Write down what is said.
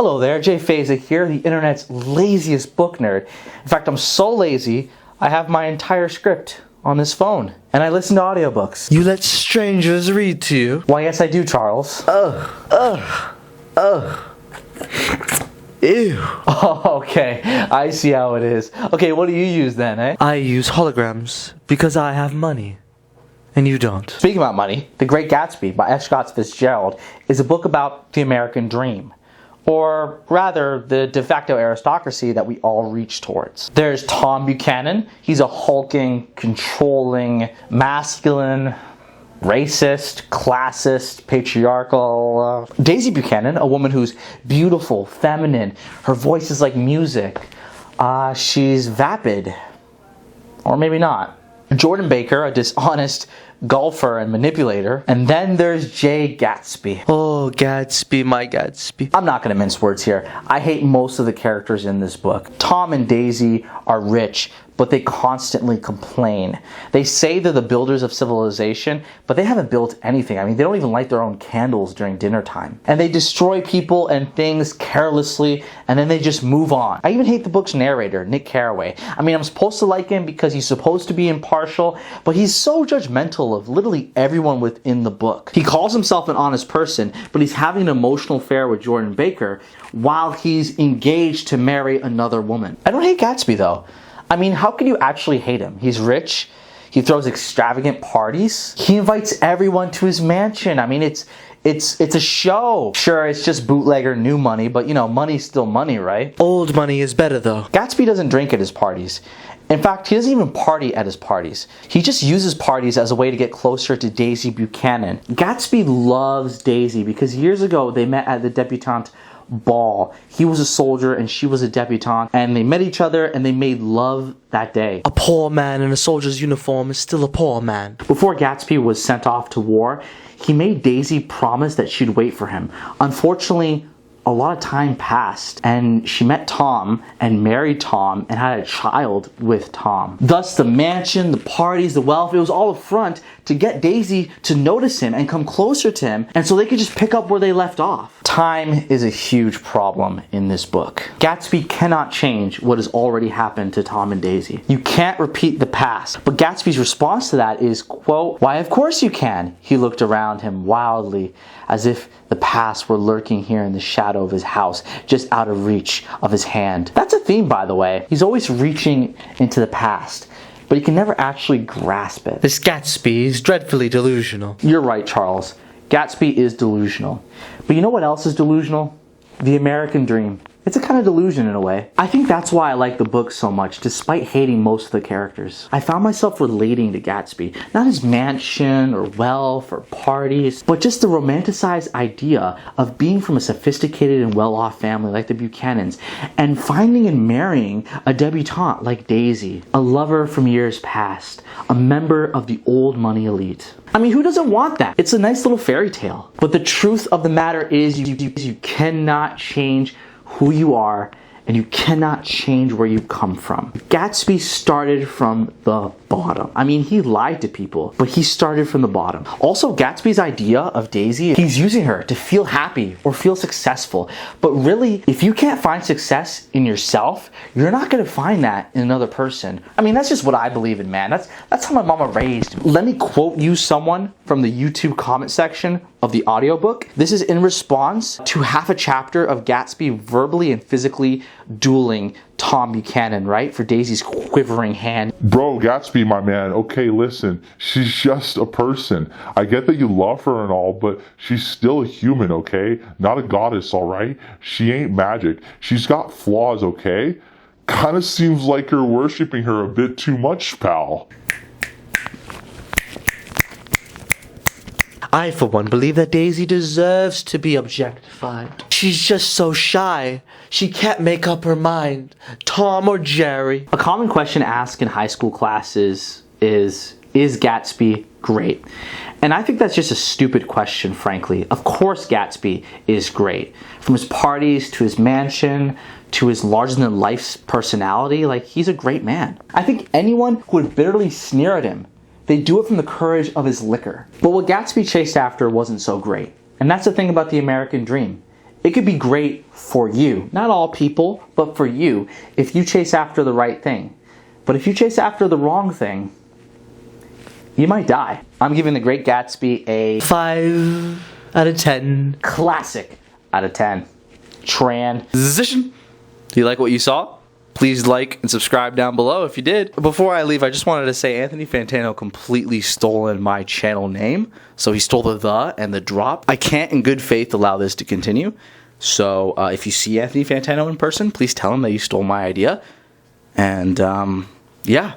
Hello there, Jay Feza here, the internet's laziest book nerd. In fact, I'm so lazy, I have my entire script on this phone, and I listen to audiobooks. You let strangers read to you? Why, yes I do, Charles. Ew. Oh, okay, I see how it is. Okay, what do you use then, eh? I use holograms because I have money. And you don't. Speaking about money, The Great Gatsby by Fitzgerald is a book about the American dream. Or rather, the de facto aristocracy that we all reach towards. There's Tom Buchanan. He's a hulking, controlling, masculine, racist, classist, patriarchal. Daisy Buchanan, a woman who's beautiful, feminine. Her voice is like music. She's vapid. Or maybe not. Jordan Baker, a dishonest golfer and manipulator. And then there's Great Gatsby. Oh, Gatsby, my Gatsby. I'm not going to mince words here. I hate most of the characters in this book. Tom and Daisy are rich, but they constantly complain. They say they're the builders of civilization, but they haven't built anything. I mean, they don't even light their own candles during dinner time. And they destroy people and things carelessly, and then they just move on. I even hate the book's narrator, Nick Carraway. I mean, I'm supposed to like him because he's supposed to be impartial, but he's so judgmental of literally everyone within the book. He calls himself an honest person, but he's having an emotional affair with Jordan Baker while he's engaged to marry another woman. I don't hate Gatsby though. I mean, how can you actually hate him? He's rich. He throws extravagant parties. He invites everyone to his mansion. I mean, it's a show. Sure, it's just bootlegger new money, but you know, money's still money, right? Old money is better though. Gatsby doesn't drink at his parties. In fact, he doesn't even party at his parties. He just uses parties as a way to get closer to Daisy Buchanan. Gatsby loves Daisy because years ago they met at the debutante ball. He was a soldier and she was a debutante, and they met each other and they made love that day. A poor man in a soldier's uniform is still a poor man. Before Gatsby was sent off to war, he made Daisy promise that she'd wait for him. Unfortunately, a lot of time passed and she met Tom and married Tom and had a child with Tom. Thus the mansion, the parties, the wealth, it was all a front to get Daisy to notice him and come closer to him, and so they could just pick up where they left off. Time is a huge problem in this book. Gatsby cannot change what has already happened to Tom and Daisy. You can't repeat the past. But Gatsby's response to that is, quote, "Why, of course you can." He looked around him wildly, as if the past were lurking here in the shadow of his house, just out of reach of his hand. That's a theme, by the way. He's always reaching into the past, but he can never actually grasp it. This Gatsby is dreadfully delusional. You're right, Charles. Gatsby is delusional. But you know what else is delusional? The American dream. It's a kind of delusion in a way. I think that's why I like the book so much, despite hating most of the characters. I found myself relating to Gatsby. Not his mansion or wealth or parties, but just the romanticized idea of being from a sophisticated and well-off family like the Buchanans, and finding and marrying a debutante like Daisy, a lover from years past, a member of the old money elite. I mean, who doesn't want that? It's a nice little fairy tale. But the truth of the matter is you cannot change who you are, and you cannot change where you come from. Gatsby started from the bottom. I mean, he lied to people, but he started from the bottom. Also, Gatsby's idea of Daisy, he's using her to feel happy or feel successful. But really, if you can't find success in yourself, you're not gonna find that in another person. I mean, that's just what I believe in, man. That's how my mama raised me. Let me quote you someone from the YouTube comment section of the audiobook. This is in response to half a chapter of Gatsby verbally and physically dueling Tom Buchanan, right? For Daisy's quivering hand. Bro, Gatsby, my man, okay, listen, she's just a person. I get that you love her and all, but she's still a human, okay? Not a goddess, alright? She ain't magic. She's got flaws, okay? Kinda seems like you're worshipping her a bit too much, pal. I, for one, believe that Daisy deserves to be objectified. She's just so shy. She can't make up her mind. Tom or Jerry? A common question asked in high school classes is Gatsby great? And I think that's just a stupid question, frankly. Of course Gatsby is great. From his parties to his mansion to his larger-than-life personality, like, he's a great man. I think anyone who would bitterly sneer at him, they do it from the courage of his liquor. But what Gatsby chased after wasn't so great. And that's the thing about the American dream. It could be great for you. Not all people, but for you, if you chase after the right thing. But if you chase after the wrong thing, you might die. I'm giving The Great Gatsby a 5 out of 10. classic out of 10. Transition. Do you like what you saw? Please like and subscribe down below if you did. Before I leave, I just wanted to say Anthony Fantano completely stolen my channel name. So he stole the and the drop. I can't in good faith allow this to continue. So if you see Anthony Fantano in person, please tell him that you stole my idea. And yeah.